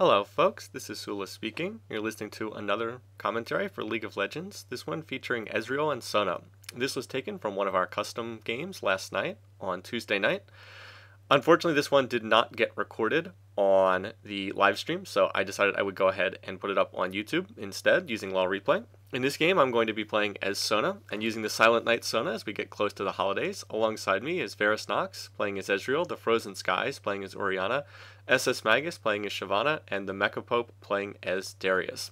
Hello folks, this is Sullla speaking. You're listening to another commentary for League of Legends, this one featuring Ezreal and Sona. This was taken from one of our custom games last night, on Tuesday night. Unfortunately, this one did not get recorded on the live stream, so I decided I would go ahead and put it up on YouTube instead, using LOL Replay. In this game, I'm going to be playing as Sona, and using the Silent Night Sona as we get close to the holidays. Alongside me is Varus Nox, playing as Ezreal, the Frozen Skies, playing as Orianna, SS Magus, playing as Shyvana, and the Mecha Pope, playing as Darius.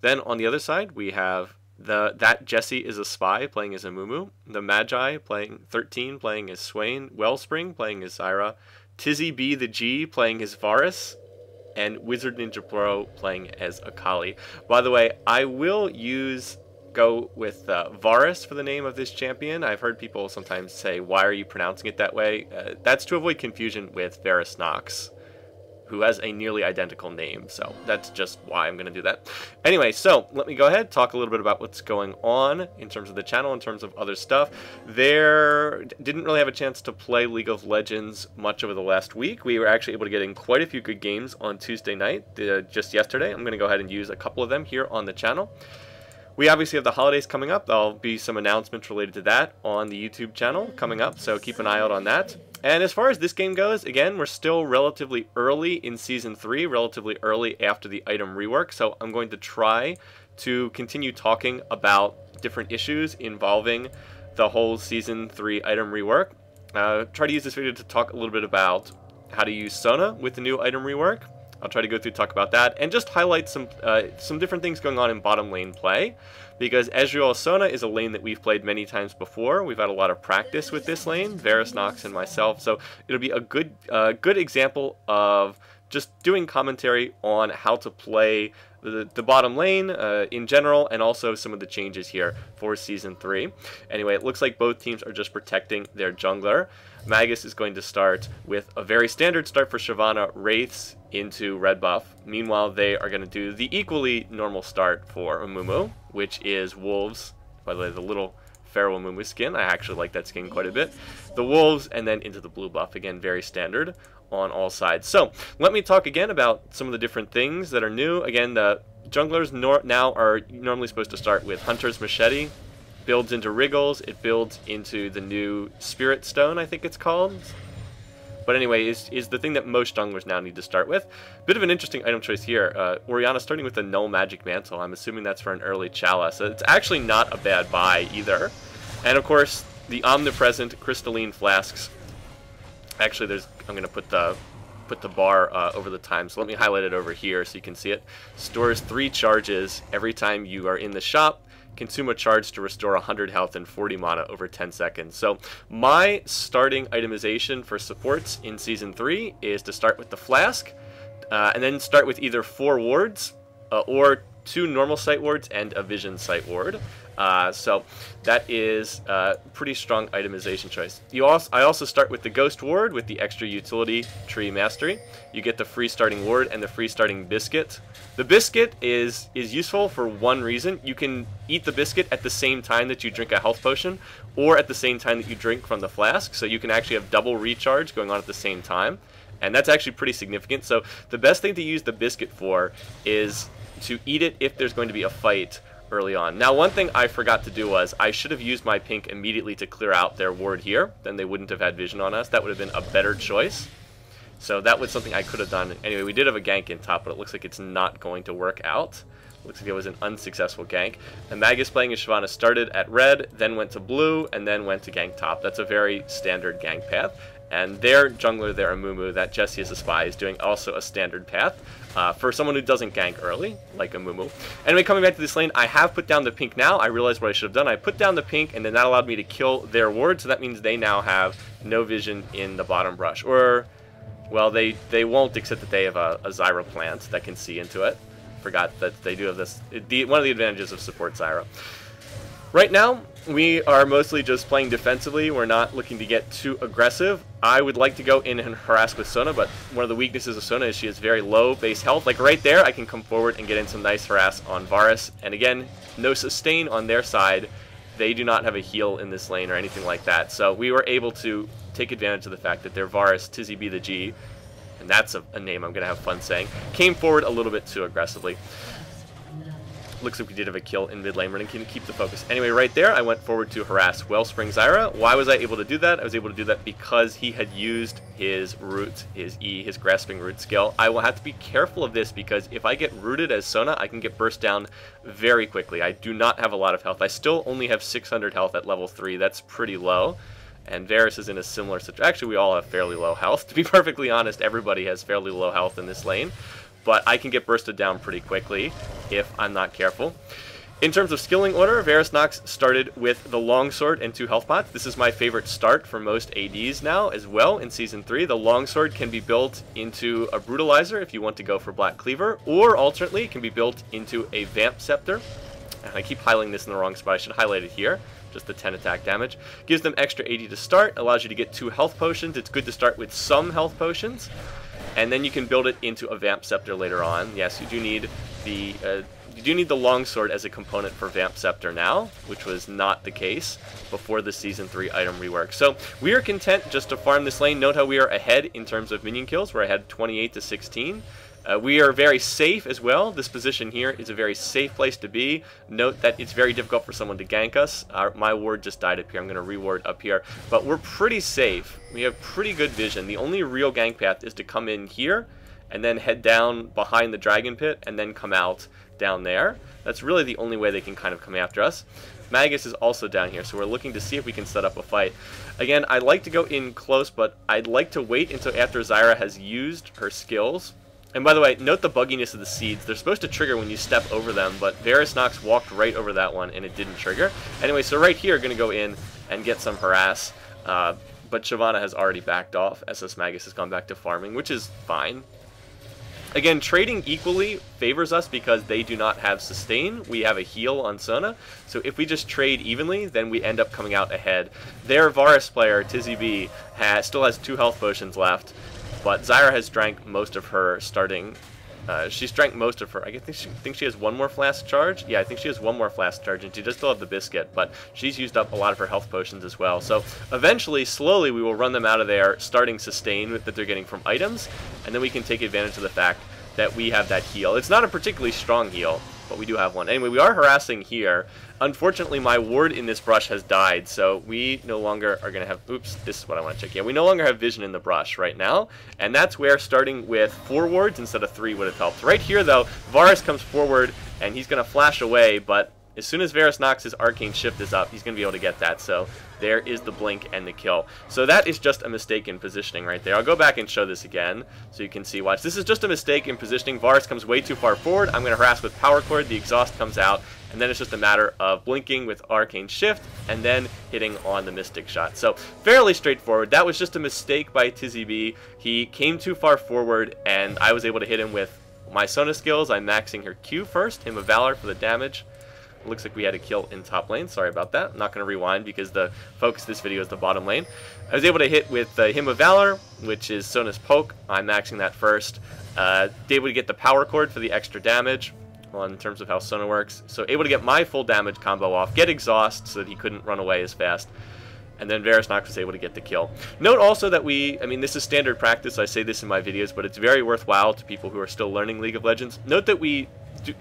Then on the other side, we have that Jesse is a Spy, playing as Amumu, the Magi, playing 13, playing as Swain, Wellspring, playing as Zyra, Tizzy B the G, playing as Varus, and Wizard Ninja Pro playing as Akali. By the way, I will go with Varus for the name of this champion. I've heard people sometimes say, why are you pronouncing it that way? That's to avoid confusion with Varus Nox, who has a nearly identical name, so that's just why I'm going to do that. Anyway, so let me go ahead, talk a little bit about what's going on in terms of the channel, in terms of other stuff. Didn't really have a chance to play League of Legends much over the last week. We were actually able to get in quite a few good games on Tuesday night, just yesterday. I'm going to go ahead and use a couple of them here on the channel. We obviously have the holidays coming up. There'll be some announcements related to that on the YouTube channel coming up, so keep an eye out on that. And as far as this game goes, again, we're still relatively early in Season 3, relatively early after the item rework, so I'm going to try to continue talking about different issues involving the whole Season 3 item rework. Try to use this video to talk a little bit about how to use Sona with the new item rework. I'll try to go through talk about that, and just highlight some different things going on in bottom lane play, because Ezreal Sona is a lane that we've played many times before. We've had a lot of practice with this lane, Varus Nox and myself, so it'll be a good example of just doing commentary on how to play the bottom lane in general, and also some of the changes here for Season 3. Anyway, it looks like both teams are just protecting their jungler. Magus is going to start with a very standard start for Shyvana, Wraiths into red buff. Meanwhile, they are going to do the equally normal start for Amumu, which is Wolves. By the way, the little Pharaoh Amumu skin, I actually like that skin quite a bit. The Wolves, and then into the blue buff. Again, very standard on all sides. So, let me talk again about some of the different things that are new. Again, the junglers now are normally supposed to start with Hunter's Machete. Builds into Wriggles, it builds into the new Spirit Stone, I think it's called. But anyway, is the thing that most junglers now need to start with. Bit of an interesting item choice here. Orianna starting with the Null Magic Mantle. I'm assuming that's for an early Chalice. So it's actually not a bad buy either. And of course, the omnipresent Crystalline Flasks. Actually, I'm going to put the bar over the time, so let me highlight it over here so you can see it. Stores 3 charges every time you are in the shop. Consume a charge to restore 100 health and 40 mana over 10 seconds. So my starting itemization for supports in Season 3 is to start with the Flask, and then start with either 4 wards, or 2 normal sight wards and a vision sight ward. So that is a pretty strong itemization choice. I also start with the Ghost Ward with the extra utility Tree Mastery. You get the free starting ward and the free starting biscuit. The biscuit is useful for one reason. You can eat the biscuit at the same time that you drink a health potion, or at the same time that you drink from the flask, so you can actually have double recharge going on at the same time, and that's actually pretty significant. So the best thing to use the biscuit for is to eat it if there's going to be a fight early on. Now, one thing I forgot to do was I should have used my pink immediately to clear out their ward here. Then they wouldn't have had vision on us. That would have been a better choice. So that was something I could have done. Anyway, we did have a gank in top, but it looks like it's not going to work out. Looks like it was an unsuccessful gank. And Magus playing as Shyvana started at red, then went to blue, and then went to gank top. That's a very standard gank path. And their jungler, their Amumu, that Jesse is a Spy, is doing also a standard path for someone who doesn't gank early, like Amumu. Anyway, coming back to this lane, I have put down the pink now. I realized what I should have done. I put down the pink, and then that allowed me to kill their ward, so that means they now have no vision in the bottom brush. Or, well, they won't, except that they have a Zyra plant that can see into it. Forgot that they do have this. One of the advantages of support Zyra. Right now, we are mostly just playing defensively. We're not looking to get too aggressive. I would like to go in and harass with Sona, but one of the weaknesses of Sona is she has very low base health. Like right there, I can come forward and get in some nice harass on Varus. And again, no sustain on their side. They do not have a heal in this lane or anything like that. So we were able to take advantage of the fact that their Varus, Tizzy B the G, and that's a name I'm going to have fun saying, came forward a little bit too aggressively. Looks like we did have a kill in mid lane. We're going to keep the focus. Anyway, right there, I went forward to harass Wellspring Zyra. Why was I able to do that? I was able to do that because he had used his root, his E, his grasping root skill. I will have to be careful of this because if I get rooted as Sona, I can get burst down very quickly. I do not have a lot of health. I still only have 600 health at level 3. That's pretty low. And Varus is in a similar situation. Actually, we all have fairly low health. To be perfectly honest, everybody has fairly low health in this lane. But I can get bursted down pretty quickly if I'm not careful. In terms of skilling order, Varus Nox started with the longsword and 2 health pots. This is my favorite start for most ADs now as well in Season 3. The longsword can be built into a brutalizer if you want to go for Black Cleaver, or alternately it can be built into a Vamp Scepter. And I keep highlighting this in the wrong spot. I should highlight it here. Just the 10 attack damage. Gives them extra 80 to start, allows you to get 2 health potions. It's good to start with some health potions. And then you can build it into a Vamp Scepter later on. Yes, you do need the Longsword as a component for Vamp Scepter now, which was not the case before the Season 3 item rework. So we are content just to farm this lane. Note how we are ahead in terms of minion kills. We're ahead 28 to 16. We are very safe as well. This position here is a very safe place to be. Note that it's very difficult for someone to gank us. My ward just died up here. I'm going to reward up here. But we're pretty safe. We have pretty good vision. The only real gank path is to come in here and then head down behind the dragon pit and then come out down there. That's really the only way they can kind of come after us. Magus is also down here, so we're looking to see if we can set up a fight. Again, I'd like to go in close, but I'd like to wait until after Zyra has used her skills. And by the way, note the bugginess of the seeds. They're supposed to trigger when you step over them, but Varus Nox walked right over that one and it didn't trigger. Anyway, so right here, going to go in and get some harass. But Shyvana has already backed off. SS Magus has gone back to farming, which is fine. Again, trading equally favors us because they do not have sustain. We have a heal on Sona. So if we just trade evenly, then we end up coming out ahead. Their Varus player, Tizzy B, still has 2 health potions left. But Zyra has drank most of her starting. She's drank most of her. I think she has 1 more flask charge. Yeah, I think she has 1 more flask charge, and she does still have the biscuit. But she's used up a lot of her health potions as well. So eventually, slowly, we will run them out of there, starting sustain that they're getting from items, and then we can take advantage of the fact that we have that heal. It's not a particularly strong heal, but we do have one. Anyway, we are harassing here. Unfortunately, my ward in this brush has died, so we no longer are going to have... Oops, this is what I want to check. Yeah, we no longer have vision in the brush right now, and that's where starting with 4 wards instead of 3 would have helped. Right here, though, Varus comes forward, and he's going to flash away, but as soon as Varus Nox's Arcane Shift is up, he's going to be able to get that, so there is the blink and the kill. So that is just a mistake in positioning right there. I'll go back and show this again so you can see. Watch. This is just a mistake in positioning. Varus comes way too far forward. I'm going to harass with Power Chord. The exhaust comes out, and then it's just a matter of blinking with Arcane Shift and then hitting on the Mystic Shot. So fairly straightforward. That was just a mistake by Tizzy B. He came too far forward, and I was able to hit him with my Sona skills. I'm maxing her Q first, Hymn of Valor for the damage. Looks like we had a kill in top lane. Sorry about that. I'm not going to rewind because the focus of this video is the bottom lane. I was able to hit with the Hymn of Valor, which is Sona's poke. I'm maxing that first. Able to get the Power Chord for the extra damage in terms of how Sona works. So able to get my full damage combo off, get exhaust so that he couldn't run away as fast. And then Varus Nox was able to get the kill. Note also that this is standard practice. I say this in my videos, but it's very worthwhile to people who are still learning League of Legends. Note that we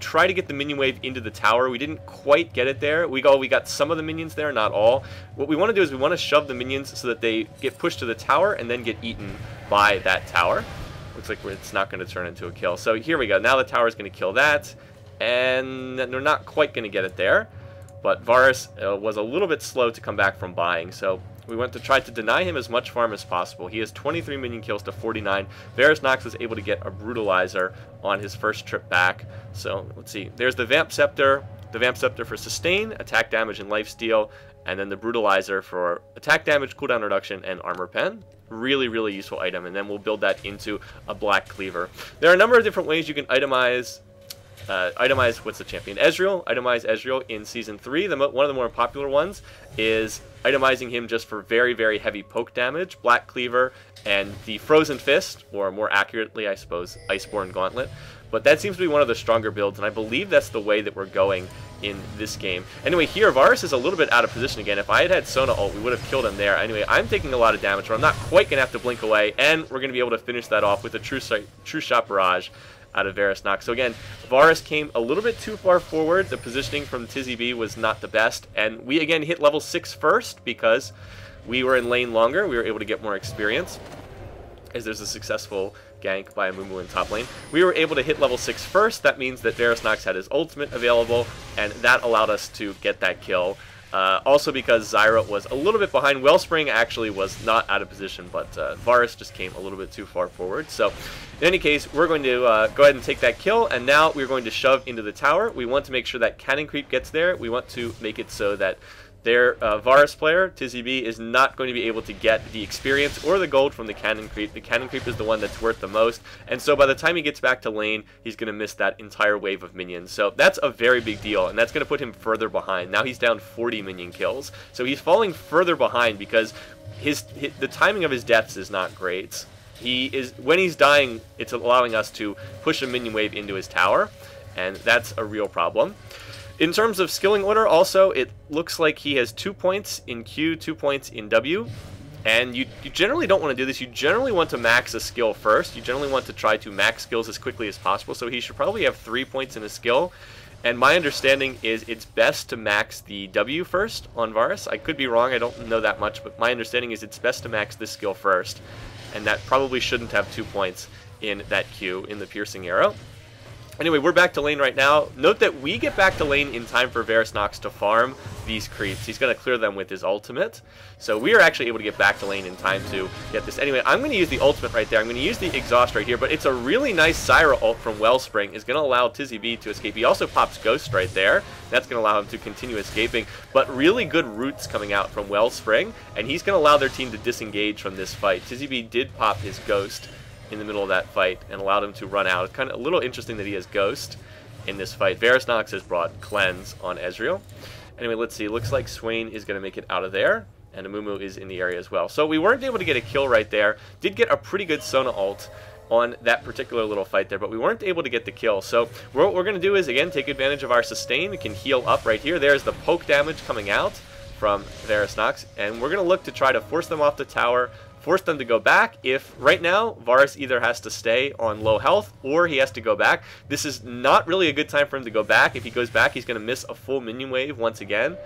try to get the minion wave into the tower. We didn't quite get it there. We got some of the minions there, not all. What we want to do is we want to shove the minions so that they get pushed to the tower and then get eaten by that tower. Looks like it's not going to turn into a kill. So here we go. Now the tower is going to kill that, and they're not quite going to get it there. But Varus was a little bit slow to come back from buying, so we went to try to deny him as much farm as possible. He has 23 minion kills to 49. Varus Nox was able to get a Brutalizer on his first trip back. So let's see. There's the Vamp Scepter for sustain, attack damage, and lifesteal, and then the Brutalizer for attack damage, cooldown reduction, and armor pen. Really, really useful item, and then we'll build that into a Black Cleaver. There are a number of different ways you can itemize what's the champion? Ezreal. Itemize Ezreal in Season 3. One of the more popular ones is itemizing him just for very, very heavy poke damage, Black Cleaver, and the Frozen Fist, or more accurately, I suppose, Iceborne Gauntlet. But that seems to be one of the stronger builds, and I believe that's the way that we're going in this game. Anyway, here, Varus is a little bit out of position again. If I had had Sona ult, we would have killed him there. Anyway, I'm taking a lot of damage, but I'm not quite going to have to blink away, and we're going to be able to finish that off with a true shot barrage out of Varus Nox. So again, Varus came a little bit too far forward. The positioning from Tizzy B was not the best, and we again hit level 6 first because we were in lane longer. We were able to get more experience, as there's a successful gank by Amumu in top lane. We were able to hit level 6 first. That means that Varus Nox had his ultimate available, and that allowed us to get that kill. Also because Zyra was a little bit behind. Wellspring actually was not out of position, but Varus just came a little bit too far forward. So in any case, we're going to go ahead and take that kill, and now we're going to shove into the tower. We want to make sure that cannon creep gets there. We want to make it so that their Varus player, Tizzy B, is not going to be able to get the experience or the gold from the cannon creep. The cannon creep is the one that's worth the most, and so by the time he gets back to lane, he's going to miss that entire wave of minions. So that's a very big deal, and that's going to put him further behind. Now he's down 40 minion kills, so he's falling further behind because the timing of his deaths is not great. When he's dying, it's allowing us to push a minion wave into his tower, and that's a real problem. In terms of skilling order, also, it looks like he has 2 points in Q, 2 points in W, and you generally don't want to do this. You generally want to max a skill first. You generally want to try to max skills as quickly as possible, so he should probably have 3 points in a skill, and my understanding is it's best to max the W first on Varus. I could be wrong, I don't know that much, but my understanding is it's best to max this skill first, and that probably shouldn't have 2 points in that Q, in the piercing arrow. Anyway, we're back to lane right now. Note that we get back to lane in time for Varus Nox to farm these creeps. He's going to clear them with his ultimate. So we are actually able to get back to lane in time to get this. Anyway, I'm going to use the ultimate right there. I'm going to use the exhaust right here, but it's a really nice Zyra ult from Wellspring. It's going to allow Tizzy B to escape. He also pops Ghost right there. That's going to allow him to continue escaping, but really good roots coming out from Wellspring, and he's going to allow their team to disengage from this fight. Tizzy B did pop his Ghost in the middle of that fight and allowed him to run out. It's kind of a little interesting that he has Ghost in this fight. Varus Nox has brought Cleanse on Ezreal. Anyway, let's see. Looks like Swain is going to make it out of there, and Amumu is in the area as well. So we weren't able to get a kill right there. Did get a pretty good Sona ult on that particular little fight there, but we weren't able to get the kill. So what we're going to do is, again, take advantage of our sustain. We can heal up right here. There's the poke damage coming out from Varus Nox, and we're going to look to try to force them off the tower, force them to go back. If right now Varus either has to stay on low health or he has to go back. This is not really a good time for him to go back. If he goes back, he's going to miss a full minion wave once again.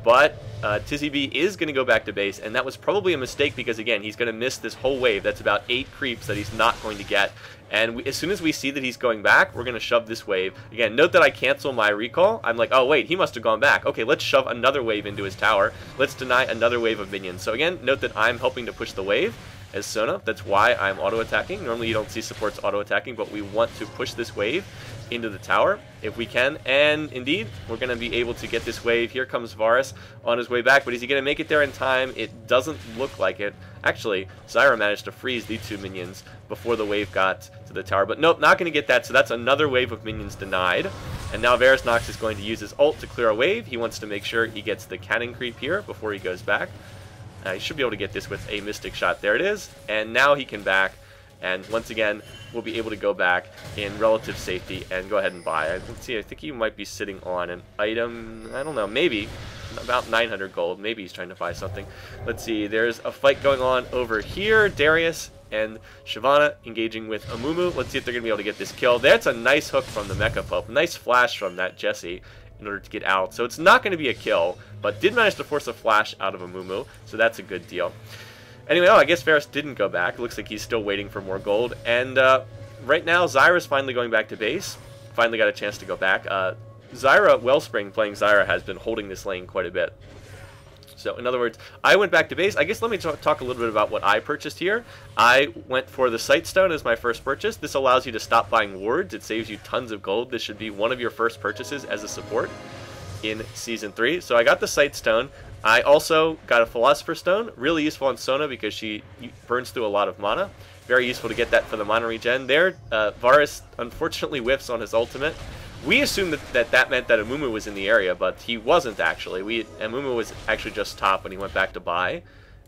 But Tizzy B is going to go back to base, and that was probably a mistake because, again, he's going to miss this whole wave. That's about 8 creeps that he's not going to get. And as soon as we see that he's going back, we're going to shove this wave. Again, note that I cancel my recall. I'm like, oh, wait, he must have gone back. Okay, let's shove another wave into his tower. Let's deny another wave of minions. So again, note that I'm helping to push the wave as Sona. That's why I'm auto-attacking. Normally you don't see supports auto-attacking, but we want to push this wave into the tower if we can, and indeed we're going to be able to get this wave. Here comes Varus on his way back, but is he going to make it there in time? It doesn't look like it. Actually, Zyra managed to freeze the 2 minions before the wave got to the tower, but nope, not going to get that, so that's another wave of minions denied. And now Varus Nox is going to use his ult to clear a wave. He wants to make sure he gets the cannon creep here before he goes back. He should be able to get this with a Mystic Shot. There it is, and now he can back. And once again, we'll be able to go back in relative safety and go ahead and buy. Let's see, I think he might be sitting on an item, I don't know, maybe about 900 gold. Maybe he's trying to buy something. Let's see, there's a fight going on over here. Darius and Shyvana engaging with Amumu. Let's see if they're going to be able to get this kill. That's a nice hook from the Mecha Pope. Nice flash from that Jesse in order to get out. So it's not going to be a kill, but did manage to force a flash out of Amumu, so that's a good deal. Anyway, I guess Varus didn't go back. Looks like he's still waiting for more gold. And right now, Zyra's finally going back to base. Finally got a chance to go back. Zyra, Wellspring playing Zyra, has been holding this lane quite a bit. So, in other words, I went back to base. I guess let me talk a little bit about what I purchased here. I went for the Sight Stone as my first purchase. This allows you to stop buying wards. It saves you tons of gold. This should be one of your first purchases as a support in Season 3. So I got the Sight Stone. I also got a Philosopher's Stone, really useful on Sona because she burns through a lot of mana. Very useful to get that for the mana regen. There, Varus unfortunately whiffs on his ultimate. We assumed that meant that Amumu was in the area, but he wasn't actually. Amumu was actually just top when he went back to buy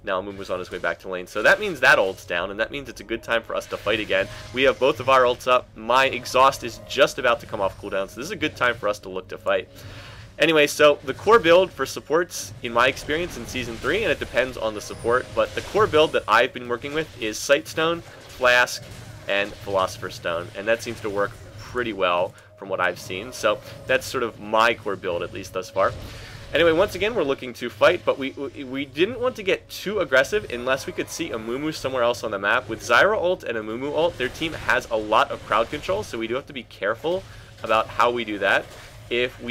Now Amumu's on his way back to lane. So that means that ult's down, and that means it's a good time for us to fight again. We have both of our ults up. My exhaust is just about to come off cooldown, so this is a good time for us to look to fight. Anyway, so the core build for supports, in my experience in Season 3, and it depends on the support, but the core build that I've been working with is Sightstone, Flask, and Philosopher's Stone, and that seems to work pretty well from what I've seen. So that's sort of my core build, at least thus far. Anyway, once again, we're looking to fight, but we didn't want to get too aggressive unless we could see Amumu somewhere else on the map. With Zyra ult and Amumu ult, their team has a lot of crowd control, so we do have to be careful about how we do that. If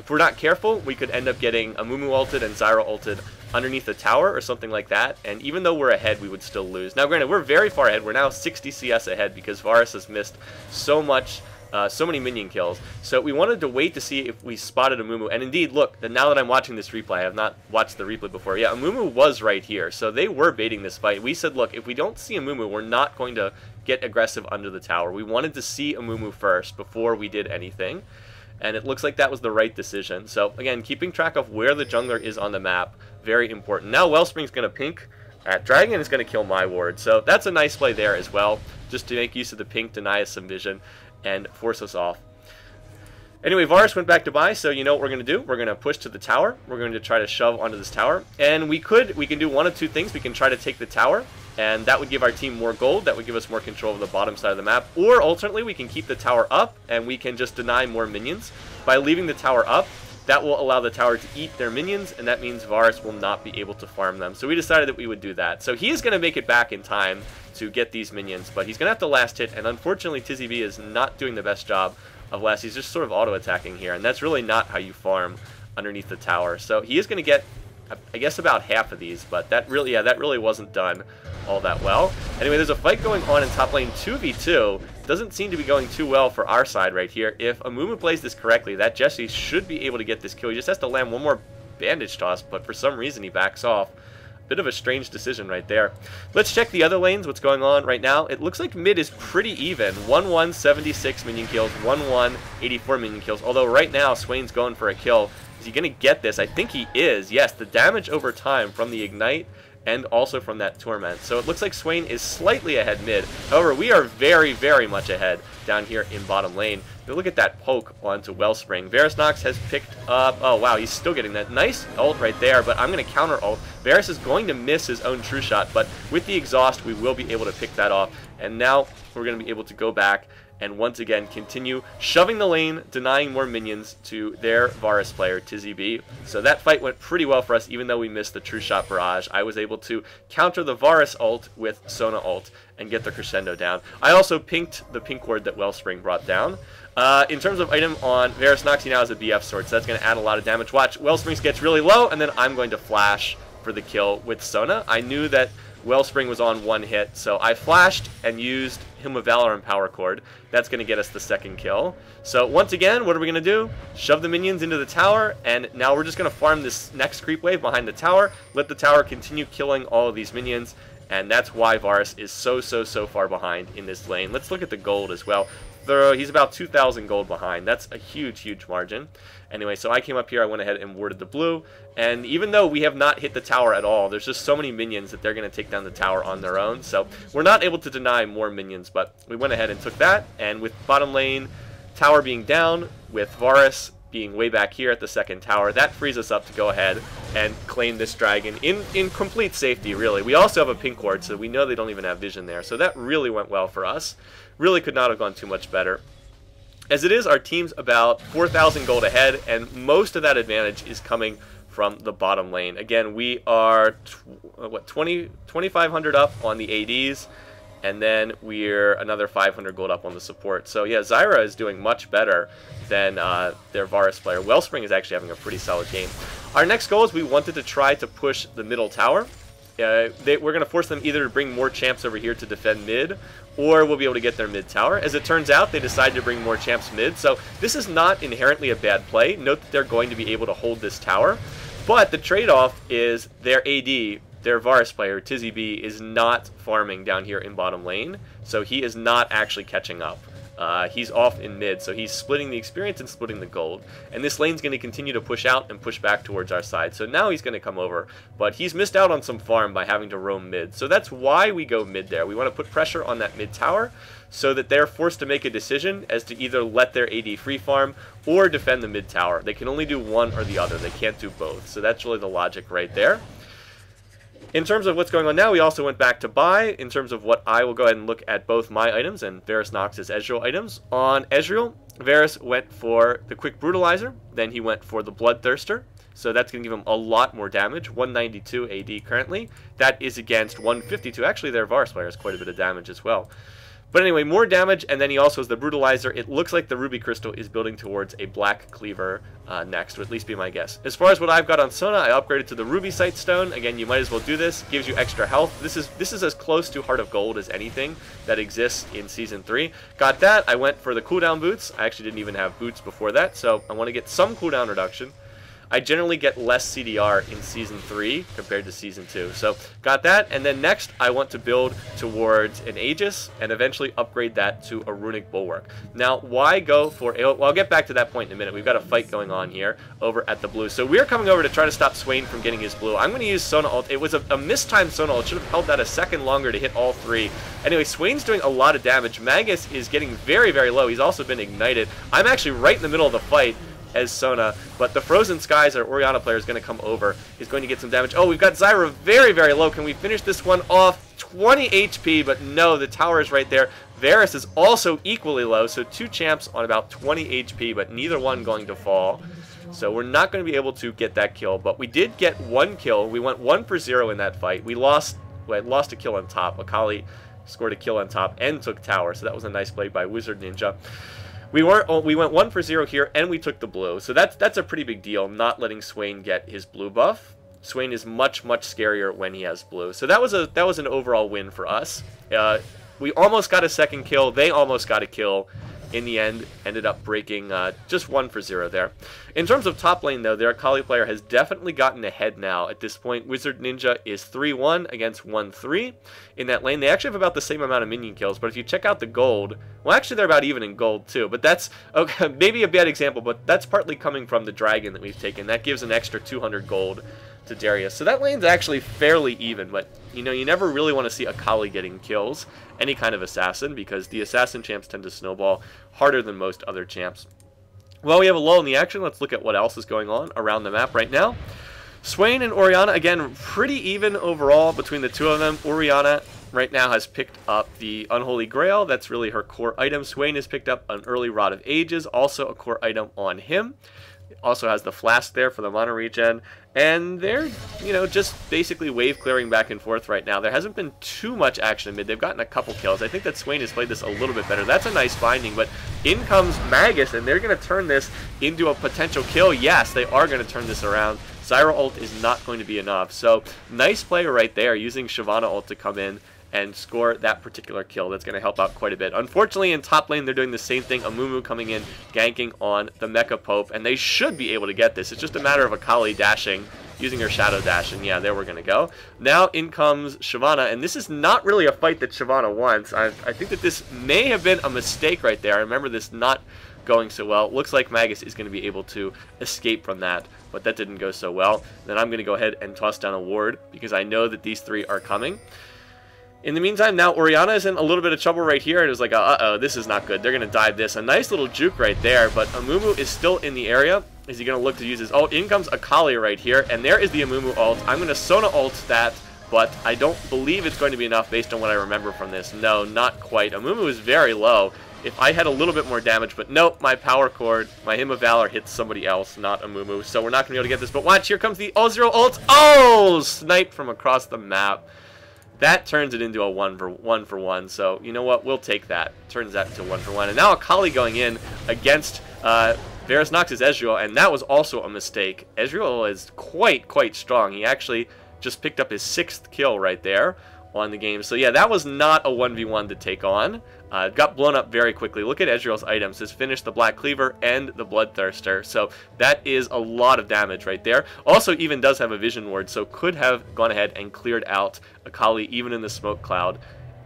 we're not careful, we could end up getting Amumu ulted and Zyra ulted underneath the tower or something like that, and even though we're ahead, we would still lose. Now, granted, we're very far ahead. We're now 60 CS ahead because Varus has missed so many minion kills. So we wanted to wait to see if we spotted Amumu, and indeed, look, now that I'm watching this replay, I have not watched the replay before. Yeah, Amumu was right here, so they were baiting this fight. We said, look, if we don't see Amumu, we're not going to get aggressive under the tower. We wanted to see Amumu first before we did anything, and it looks like that was the right decision. So again, keeping track of where the jungler is on the map, very important. Now Wellspring's going to pink. Dragon is going to kill my ward, so that's a nice play there as well, just to make use of the pink, deny us some vision, and force us off. Anyway, Varus went back to buy, so you know what we're going to do. We're going to push to the tower. We're going to try to shove onto this tower, and we can do one of two things. We can try to take the tower, and that would give our team more gold. That would give us more control of the bottom side of the map, or alternately, we can keep the tower up, and we can just deny more minions. By leaving the tower up, that will allow the tower to eat their minions, and that means Varus will not be able to farm them. So we decided that we would do that. So he is going to make it back in time to get these minions, but he's going to have to last hit, and unfortunately TZB is not doing the best job of last. He's just sort of auto-attacking here, and that's really not how you farm underneath the tower. So he is going to get, I guess, about half of these, but that really wasn't done all that well. Anyway, there's a fight going on in top lane 2v2. Doesn't seem to be going too well for our side right here. If Amumu plays this correctly, that Jesse should be able to get this kill. He just has to land one more bandage toss, but for some reason he backs off. Bit of a strange decision right there. Let's check the other lanes, what's going on right now. It looks like mid is pretty even. 1-1, 76 minion kills, 1-1, 84 minion kills. Although right now, Swain's going for a kill. Is he going to get this? I think he is. Yes, the damage over time from the Ignite and also from that Torment. So it looks like Swain is slightly ahead mid. However, we are very, very much ahead down here in bottom lane. But look at that poke onto Wellspring. Varus Nox has picked up... Oh, wow, he's still getting that nice ult right there, but I'm going to counter ult. Varus is going to miss his own true shot, but with the exhaust, we will be able to pick that off. And now we're going to be able to go back and once again continue shoving the lane, denying more minions to their Varus player, TZB. So that fight went pretty well for us, even though we missed the true shot barrage. I was able to counter the Varus ult with Sona ult and get the crescendo down. I also pinked the pink ward that Wellspring brought down. In terms of item on Varus Nox, he now has a BF sword, so that's going to add a lot of damage. Watch, Wellspring gets really low, and then I'm going to flash for the kill with Sona. I knew that Wellspring was on one hit, so I flashed and used Hymn of Valor and Power Chord. That's going to get us the second kill. So once again, what are we going to do? Shove the minions into the tower, and now we're just going to farm this next creep wave behind the tower, let the tower continue killing all of these minions, and that's why Varus is so far behind in this lane. Let's look at the gold as well. He's about 2,000 gold behind. That's a huge margin. Anyway, so I came up here, I went ahead and warded the blue, and even though we have not hit the tower at all, there's just so many minions that they're going to take down the tower on their own, so we're not able to deny more minions, but we went ahead and took that, and with bottom lane tower being down, with Varus being way back here at the second tower, that frees us up to go ahead and claim this dragon in complete safety, really. We also have a pink ward, so we know they don't even have vision there, so that really went well for us. Really could not have gone too much better. As it is, our team's about 4,000 gold ahead, and most of that advantage is coming from the bottom lane. Again, we are 2,500 up on the ADs, and then we're another 500 gold up on the support. So yeah, Zyra is doing much better than their Varus player. Wellspring is actually having a pretty solid game. Our next goal is we wanted to try to push the middle tower. We're going to force them either to bring more champs over here to defend mid, or we'll be able to get their mid tower. As it turns out, they decided to bring more champs mid, so this is not inherently a bad play. Note that they're going to be able to hold this tower, but the trade-off is their AD, their Varus player, TZB, is not farming down here in bottom lane, so he is not actually catching up he's off in mid, so he's splitting the experience and splitting the gold. And this lane's going to continue to push out and push back towards our side. So now he's going to come over, but he's missed out on some farm by having to roam mid. So that's why we go mid there. We want to put pressure on that mid tower so that they're forced to make a decision as to either let their AD free farm or defend the mid tower. They can only do one or the other. They can't do both. So that's really the logic right there. In terms of what's going on now, we also went back to buy. In terms of what I will go ahead and look at both my items and Varus Nox's Ezreal items. On Ezreal, Varus went for the Quick Brutalizer, then he went for the Bloodthirster. So that's going to give him a lot more damage, 192 AD currently. That is against 152. Actually, their Varus player has quite a bit of damage as well. But anyway, more damage, and then he also has the Brutalizer. It looks like the Ruby Crystal is building towards a Black Cleaver next, would at least be my guess. As far as what I've got on Sona, I upgraded to the Ruby Sight Stone. Again, you might as well do this. Gives you extra health. This is as close to Heart of Gold as anything that exists in Season 3. Got that. I went for the cooldown boots. I actually didn't even have boots before that, so I want to get some cooldown reduction. I generally get less CDR in Season 3 compared to Season 2. So, got that, and then next I want to build towards an Aegis and eventually upgrade that to a Runic Bulwark. Now, why go for... Well, I'll get back to that point in a minute. We've got a fight going on here over at the blue. So, we're coming over to try to stop Swain from getting his blue. I'm going to use Sona ult. It was a mistimed Sona ult. Should have held that a second longer to hit all three. Anyway, Swain's doing a lot of damage. Magus is getting very, very low. He's also been ignited. I'm actually right in the middle of the fight as Sona, but the Frozen Skies, our Orianna player, is going to come over. He's going to get some damage. Oh, we've got Zyra very, very low. Can we finish this one off? 20 HP, but no, the tower is right there. Varus is also equally low, so two champs on about 20 HP, but neither one going to fall. So we're not going to be able to get that kill, but we did get one kill. We went 1 for 0 in that fight. We lost a kill on top. Akali scored a kill on top and took tower, so that was a nice play by Wizard Ninja. We went 1 for 0 here, and we took the blue. So that's a pretty big deal, not letting Swain get his blue buff. Swain is much, much scarier when he has blue. So that was an overall win for us. We almost got a second kill. They almost got a kill. In the end, ended up breaking just 1 for 0 there. In terms of top lane, though, their Akali player has definitely gotten ahead now. At this point, Wizard Ninja is 3-1 against 1-3 in that lane. They actually have about the same amount of minion kills, but if you check out the gold, well, actually, they're about even in gold, too. But that's, okay, maybe a bad example, but that's partly coming from the dragon that we've taken. That gives an extra 200 gold to Darius. So that lane's actually fairly even, but, you know, you never really want to see Akali getting kills, any kind of assassin, because the assassin champs tend to snowball harder than most other champs. Well, we have a lull in the action. Let's look at what else is going on around the map right now. Swain and Orianna, again, pretty even overall between the two of them. Orianna right now has picked up the Unholy Grail. That's really her core item. Swain has picked up an early Rod of Ages, also a core item on him. Also has the flask there for the mana regen. And they're, you know, just basically wave clearing back and forth right now. There hasn't been too much action in mid. They've gotten a couple kills. I think that Swain has played this a little bit better. That's a nice finding, but in comes Magus, and they're going to turn this into a potential kill. Yes, they are going to turn this around. Zyra ult is not going to be enough. So, nice play right there, using Shyvana ult to come in and score that particular kill. That's going to help out quite a bit. Unfortunately, in top lane, they're doing the same thing. Amumu coming in, ganking on the Mecha Pope, and they should be able to get this. It's just a matter of Akali dashing, using her Shadow Dash, and yeah, there we're going to go. Now in comes Shyvana, and this is not really a fight that Shyvana wants. I think that this may have been a mistake right there. I remember this not going so well. Looks like Magus is going to be able to escape from that, but that didn't go so well. Then I'm going to go ahead and toss down a ward, because I know that these three are coming. In the meantime, now Orianna is in a little bit of trouble right here. It was like, uh-oh, this is not good. They're going to dive this. A nice little juke right there, but Amumu is still in the area. Is he going to look to use his ult? In comes Akali right here, and there is the Amumu ult. I'm going to Sona ult that, but I don't believe it's going to be enough based on what I remember from this. No, not quite. Amumu is very low. If I had a little bit more damage, but nope, my power cord, my Hymn of Valor hits somebody else, not Amumu, so we're not going to be able to get this. But watch, here comes the Ozero ult. Oh, sniped from across the map. That turns it into a 1 for 1, so you know what, we'll take that. Turns that into 1 for 1. And now Akali going in against Varus Nox's Ezreal, and that was also a mistake. Ezreal is quite strong. He actually just picked up his 6th kill right there on the game. So yeah, that was not a 1v1 to take on. Got blown up very quickly. Look at Ezreal's items. Has finished the Black Cleaver and the Bloodthirster. So that is a lot of damage right there. Also even does have a Vision Ward, so could have gone ahead and cleared out Akali even in the smoke cloud.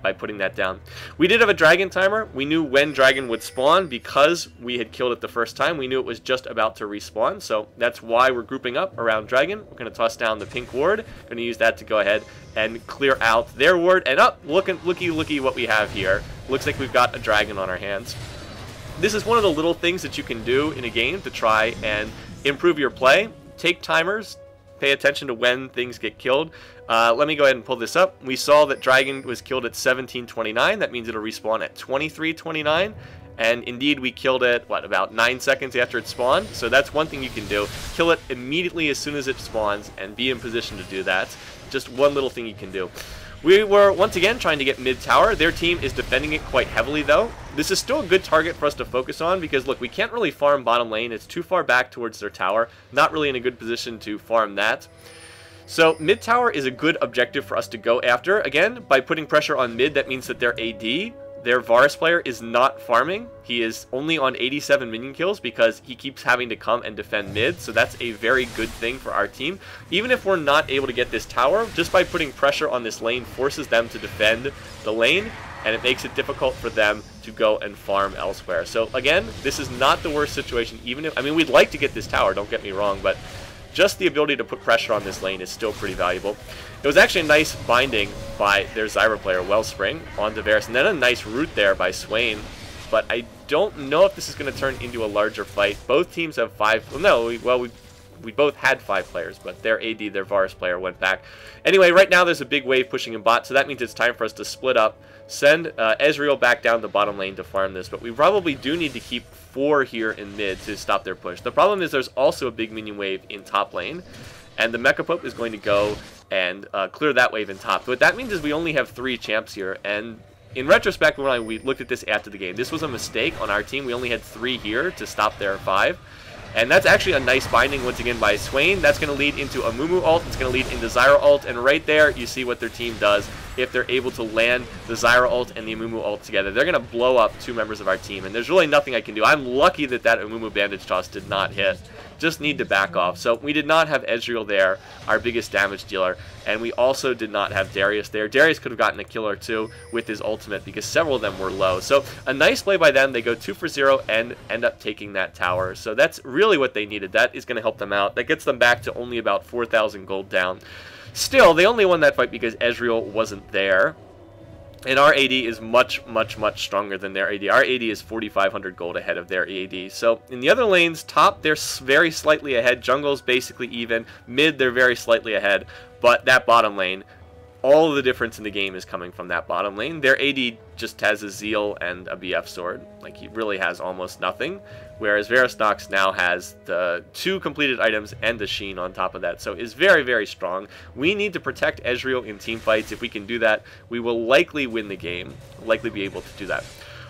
by putting that down. We did have a dragon timer. We knew when dragon would spawn because we had killed it the first time. We knew it was just about to respawn, so that's why we're grouping up around dragon. We're going to toss down the pink ward. Going to use that to go ahead and clear out their ward. And up, looky what we have here. Looks like we've got a dragon on our hands. This is one of the little things that you can do in a game to try and improve your play. Take timers, pay attention to when things get killed. Let me go ahead and pull this up. We saw that dragon was killed at 17:29. That means it'll respawn at 23:29. And indeed, we killed it, what, about 9 seconds after it spawned? So that's one thing you can do. Kill it immediately as soon as it spawns and be in position to do that. Just one little thing you can do. We were, once again, trying to get mid-tower. Their team is defending it quite heavily, though. This is still a good target for us to focus on because, look, we can't really farm bottom lane. It's too far back towards their tower. Not really in a good position to farm that. So mid-tower is a good objective for us to go after. Again, by putting pressure on mid, that means that their AD, their Varus player, is not farming. He is only on 87 minion kills because he keeps having to come and defend mid, so that's a very good thing for our team. Even if we're not able to get this tower, just by putting pressure on this lane forces them to defend the lane, and it makes it difficult for them to go and farm elsewhere. So again, this is not the worst situation, even if, I mean, we'd like to get this tower, don't get me wrong, but just the ability to put pressure on this lane is still pretty valuable. It was actually a nice binding by their Zyra player, Wellspring, onto Varus, and then a nice root there by Swain. But I don't know if this is going to turn into a larger fight. Both teams have 5... Well, no, we both had 5 players, but their AD, their Varus player, went back. Anyway, right now there's a big wave pushing in bot, so that means it's time for us to split up, send Ezreal back down the bottom lane to farm this, but we probably do need to keep 4 here in mid to stop their push. The problem is there's also a big minion wave in top lane, and the Mecha Pope is going to go and clear that wave in top. So what that means is we only have 3 champs here, and in retrospect, when we looked at this after the game, this was a mistake on our team. We only had 3 here to stop their 5. And that's actually a nice binding once again by Swain. That's going to lead into a Mumu ult. It's going to lead into Zyra ult. And right there, you see what their team does if they're able to land the Zyra ult and the Mumu ult together. They're going to blow up 2 members of our team. And there's really nothing I can do. I'm lucky that that Mumu bandage toss did not hit. Just need to back off. So we did not have Ezreal there, our biggest damage dealer. And we also did not have Darius there. Darius could have gotten a kill or 2 with his ultimate because several of them were low. So a nice play by them. They go 2 for 0 and end up taking that tower. So that's really what they needed. That is going to help them out. That gets them back to only about 4,000 gold down. Still, they only won that fight because Ezreal wasn't there. And our AD is much, much, much stronger than their AD. Our AD is 4,500 gold ahead of their AD. So in the other lanes, top, they're very slightly ahead. Jungle's basically even. Mid, they're very slightly ahead. But that bottom lane, all of the difference in the game is coming from that bottom lane. Their AD just has a Zeal and a BF sword. Like, he really has almost nothing. Whereas Varus Nox now has the 2 completed items and the Sheen on top of that. So is very, very strong. We need to protect Ezreal in team fights. If we can do that, we will likely win the game. Likely be able to do that.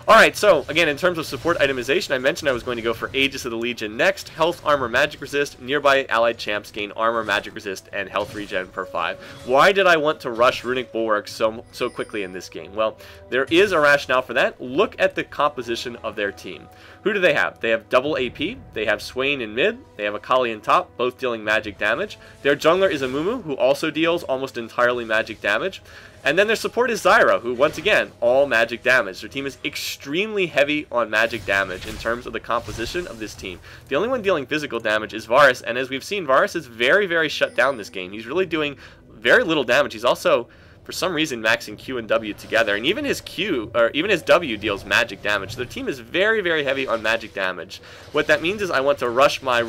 Alright, so again, in terms of support itemization, I mentioned I was going to go for Aegis of the Legion next. Health, Armor, Magic Resist. Nearby allied champs gain Armor, Magic Resist, and Health Regen per 5. Why did I want to rush Runic Bulwark so quickly in this game? Well, there is a rationale for that. Look at the composition of their team. Who do they have? They have double AP, they have Swain in mid, they have Akali in top, both dealing magic damage. Their jungler is a Mumu, who also deals almost entirely magic damage. And then their support is Zyra, who, once again, all magic damage. Their team is extremely heavy on magic damage in terms of the composition of this team. The only one dealing physical damage is Varus, and as we've seen, Varus is very, very shut down this game. He's really doing very little damage. He's also, for some reason, maxing Q and W together, and even his W deals magic damage. Their team is very, very heavy on magic damage. What that means is I want to rush my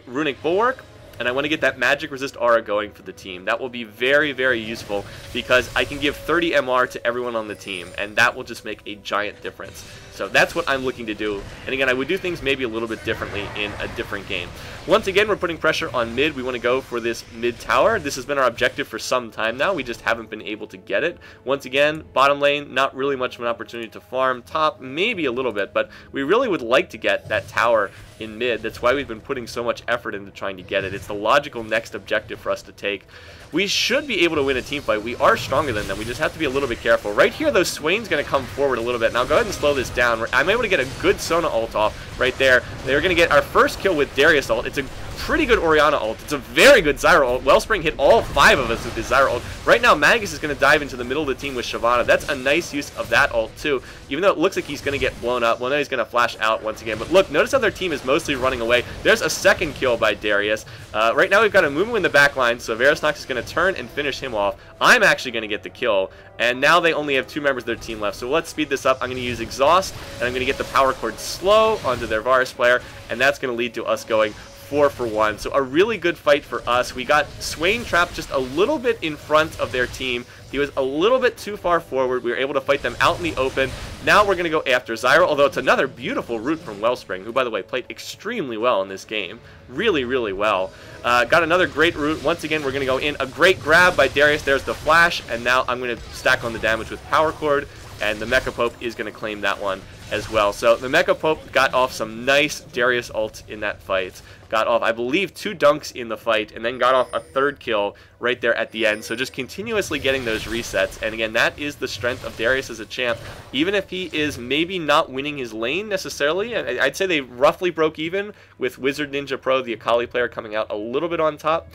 Runic Bulwark, and I want to get that magic resist aura going for the team. That will be very, very useful because I can give 30 MR to everyone on the team, and that will just make a giant difference. So that's what I'm looking to do. And again, I would do things maybe a little bit differently in a different game. Once again, we're putting pressure on mid. We want to go for this mid tower. This has been our objective for some time now. We just haven't been able to get it. Once again, bottom lane, not really much of an opportunity to farm. Top, maybe a little bit, but we really would like to get that tower in mid. That's why we've been putting so much effort into trying to get it. It's the logical next objective for us to take. We should be able to win a team fight. We are stronger than them. We just have to be a little bit careful. Right here, though, Swain's going to come forward a little bit. Now, go ahead and slow this down. I'm able to get a good Sona ult off right there. They're going to get our first kill with Darius ult. It's a pretty good Orianna ult. It's a very good Zyra ult. Wellspring hit all 5 of us with his Zyra ult. Right now, Magus is going to dive into the middle of the team with Shyvana. That's a nice use of that ult, too. Even though it looks like he's going to get blown up. Well, now he's going to flash out once again. But look, notice how their team is mostly running away. There's a second kill by Darius. Right now, we've got a Mumu in the back line, so Varusnox is going to turn and finish him off. I'm actually going to get the kill. And now they only have 2 members of their team left. So let's speed this up. I'm going to use Exhaust, and I'm going to get the power cord slow onto their Varus player. And that's going to lead to us going 4 for 1. So a really good fight for us. We got Swain trapped just a little bit in front of their team. He was a little bit too far forward. We were able to fight them out in the open. Now we're going to go after Zyra, although it's another beautiful route from Wellspring, who, by the way, played extremely well in this game. Really, really well. Got another great route. Once again, we're going to go in. A great grab by Darius. There's the flash, and now I'm going to stack on the damage with Power Cord, and the Mecha Pope is going to claim that one as well. So the Mecha Pope got off some nice Darius ult in that fight. Got off, I believe, 2 dunks in the fight, and then got off a 3rd kill right there at the end. So just continuously getting those resets. And again, that is the strength of Darius as a champ. Even if he is maybe not winning his lane necessarily, I'd say they roughly broke even with Wizard Ninja Pro, the Akali player, coming out a little bit on top.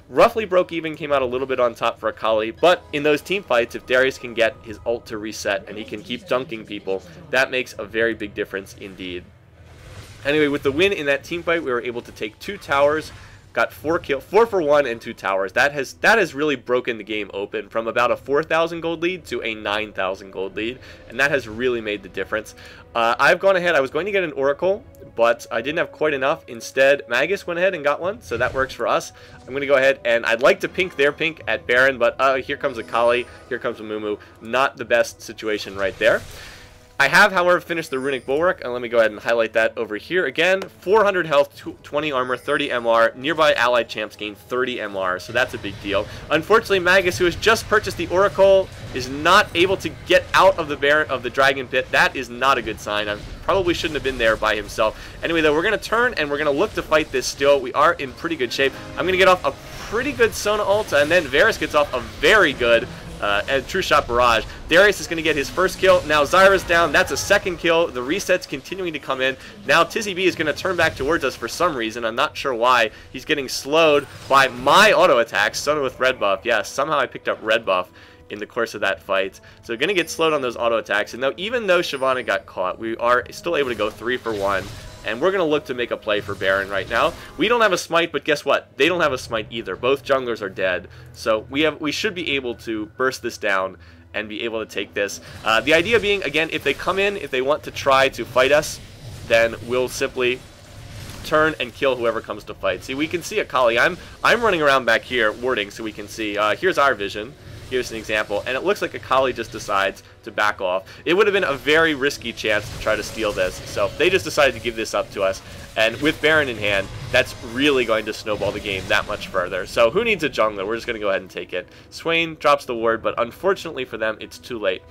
Roughly broke even, came out a little bit on top for Akali, but in those team fights, if Darius can get his ult to reset and he can keep dunking people, that makes a very big difference indeed. Anyway, with the win in that team fight, we were able to take 2 towers, got 4 for 1 and 2 towers. That has really broken the game open from about a 4,000 gold lead to a 9,000 gold lead, and that has really made the difference. I've gone ahead. I was going to get an Oracle, but I didn't have quite enough. Instead, Magus went ahead and got one, so that works for us. I'm going to go ahead, and I'd like to pink their pink at Baron, but here comes Akali, here comes a Mumu. Not the best situation right there. I have, however, finished the Runic Bulwark, and let me go ahead and highlight that over here. Again, 400 health, 20 armor, 30 MR. Nearby allied champs gain 30 MR, so that's a big deal. Unfortunately, Magus, who has just purchased the Oracle, is not able to get out of the Dragon Pit. That is not a good sign. I probably shouldn't have been there by himself. Anyway, though, we're going to turn, and we're going to look to fight this still. We are in pretty good shape. I'm going to get off a pretty good Sona ult, and then Varus gets off a very good True Shot Barrage. Darius is going to get his first kill. Now Zyra's down. That's a 2nd kill. The reset's continuing to come in. Now Tizzy B is going to turn back towards us for some reason. I'm not sure why. He's getting slowed by my auto attacks. Sona with red buff. Yes, somehow I picked up red buff in the course of that fight. So going to get slowed on those auto attacks. And now, even though Shyvana got caught, we are still able to go 3 for 1. And we're going to look to make a play for Baron right now. We don't have a smite, but guess what? They don't have a smite either. Both junglers are dead. So we should be able to burst this down and be able to take this. The idea being, again, if they come in, if they want to try to fight us, then we'll simply turn and kill whoever comes to fight. See, we can see Akali. I'm running around back here warding so we can see. Here's our vision. Here's an example, and it looks like Akali just decides to back off. It would have been a very risky chance to try to steal this, so they just decided to give this up to us. And with Baron in hand, that's really going to snowball the game that much further. So who needs a jungler? We're just going to go ahead and take it. Swain drops the ward, but unfortunately for them, it's too late.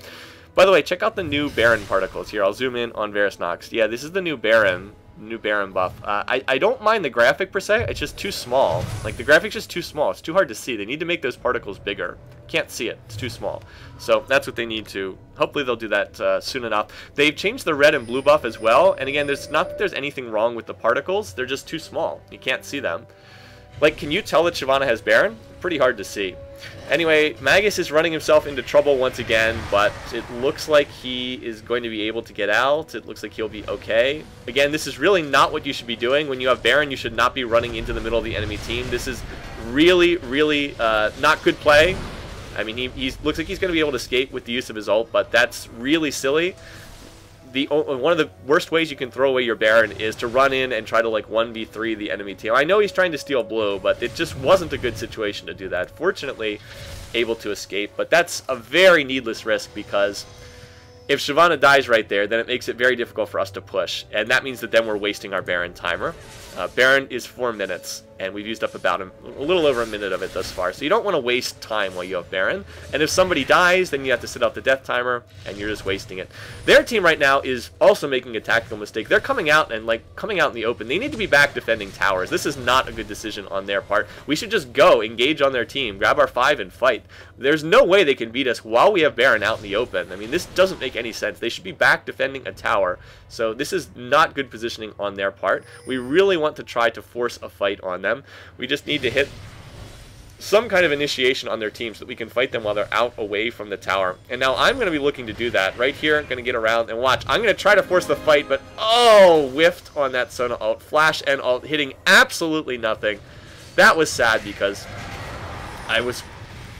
By the way, check out the new Baron particles here. I'll zoom in on Varusnox. Yeah, this is the new Baron buff. I don't mind the graphic per se. It's just too small. Like, the graphic's just too small. It's too hard to see. They need to make those particles bigger. Can't see it. It's too small. So that's what they need to. Hopefully they'll do that soon enough. They've changed the red and blue buff as well. And again, there's not that there's anything wrong with the particles. They're just too small. You can't see them. Like, can you tell that Shyvana has Baron? Pretty hard to see. Anyway, Magus is running himself into trouble once again, but it looks like he is going to be able to get out. It looks like he'll be okay. Again, this is really not what you should be doing. When you have Baron, you should not be running into the middle of the enemy team. This is really, really not good play. I mean, he looks like he's going to be able to escape with the use of his ult, but that's really silly. One of the worst ways you can throw away your Baron is to run in and try to, like, 1v3 the enemy team. I know he's trying to steal blue, but it just wasn't a good situation to do that. Fortunately, able to escape, but that's a very needless risk, because if Shyvana dies right there, then it makes it very difficult for us to push, and that means that then we're wasting our Baron timer. Baron is 4 minutes, and we've used up about a little over a minute of it thus far. So you don't want to waste time while you have Baron. And if somebody dies, then you have to sit out the death timer, and you're just wasting it. Their team right now is also making a tactical mistake. They're coming out and coming out in the open. They need to be back defending towers. This is not a good decision on their part. We should just go, engage on their team, grab our 5 and fight. There's no way they can beat us while we have Baron out in the open. I mean, this doesn't make any sense. They should be back defending a tower. So this is not good positioning on their part. We really want to try to force a fight on them. We just need to hit some kind of initiation on their team so that we can fight them while they're out away from the tower. And now I'm going to be looking to do that right here. I'm going to get around and watch. I'm going to try to force the fight, but oh, whiffed on that Sona ult. Flash and ult hitting absolutely nothing. That was sad because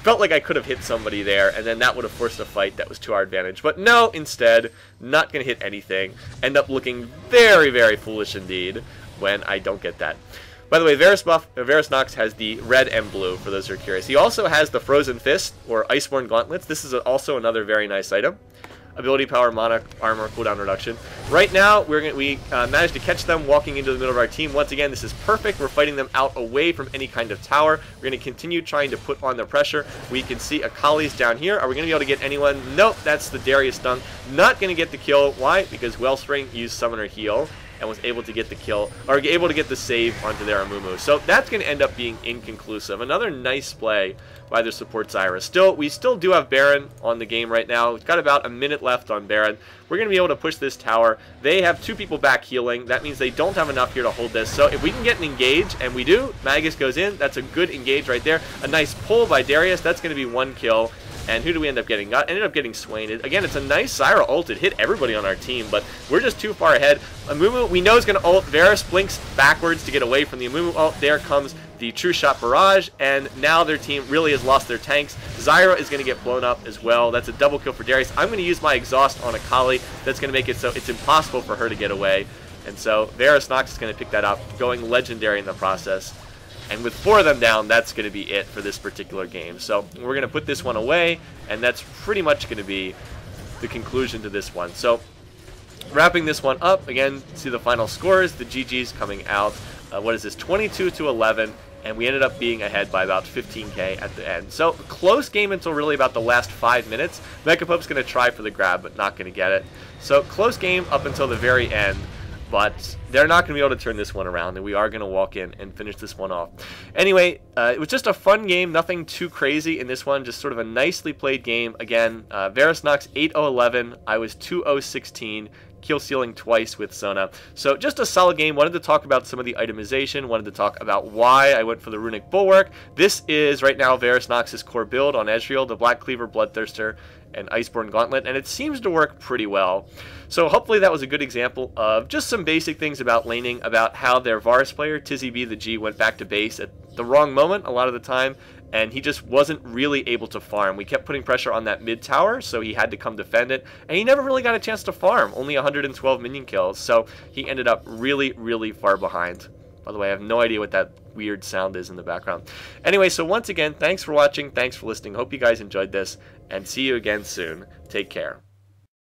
felt like I could have hit somebody there, and then that would have forced a fight that was to our advantage. But no, instead, not going to hit anything. End up looking very, very foolish indeed when I don't get that. By the way, Varus Nox has the red and blue, for those who are curious. He also has the Frozen Fist, or Iceborne Gauntlets. This is also another very nice item. Ability power, mana, armor, cooldown reduction. Right now, we managed to catch them walking into the middle of our team. Once again, this is perfect. We're fighting them out away from any kind of tower. We're going to continue trying to put on the pressure. We can see Akali's down here. Are we going to be able to get anyone? Nope, that's the Darius Dunk. Not going to get the kill. Why? Because Wellspring used Summoner Heal and was able to get the kill, or able to get the save onto their Amumu. So that's going to end up being inconclusive. Another nice play by their support Zyra. We still do have Baron on the game right now. We've got about a minute left on Baron. We're going to be able to push this tower. They have 2 people back healing. That means they don't have enough here to hold this. So if we can get an engage, and we do, Magus goes in. That's a good engage right there. A nice pull by Darius. That's going to be 1 kill. And who do we end up getting? Ended up getting Swain. Again, it's a nice Zyra ult. It hit everybody on our team, but we're just too far ahead. Amumu, we know, is going to ult. Varus blinks backwards to get away from the Amumu ult. There comes the True Shot Barrage, and now their team really has lost their tanks. Zyra is going to get blown up as well. That's a double kill for Darius. I'm going to use my exhaust on Akali. That's going to make it so it's impossible for her to get away. And so Varus Nox is going to pick that up, going legendary in the process. And with 4 of them down, that's going to be it for this particular game. So we're going to put this one away, and that's pretty much going to be the conclusion to this one. So wrapping this one up, again, see the final scores. The GG's coming out. What is this? 22-11, and we ended up being ahead by about 15k at the end. So close game until really about the last 5 minutes. Mechapope's going to try for the grab, but not going to get it. So close game up until the very end. But they're not going to be able to turn this one around, and we are going to walk in and finish this one off. Anyway, it was just a fun game, nothing too crazy in this one, just sort of a nicely played game. Again, Varus Nox 8-0-11, I was 2-0-16, kill stealing twice with Sona. So just a solid game. Wanted to talk about some of the itemization, wanted to talk about why I went for the Runic Bulwark. This is right now Varus Nox's core build on Ezreal, the Black Cleaver, Bloodthirster, and Iceborne Gauntlet, and it seems to work pretty well. So hopefully that was a good example of just some basic things about laning, about how their Varus player, Tizzy B the G, went back to base at the wrong moment a lot of the time, and he just wasn't really able to farm. We kept putting pressure on that mid tower, so he had to come defend it, and he never really got a chance to farm, only 112 minion kills, so he ended up really, really far behind. By the way, I have no idea what that weird sound is in the background. Anyway, so once again, thanks for watching, thanks for listening. Hope you guys enjoyed this, and see you again soon. Take care.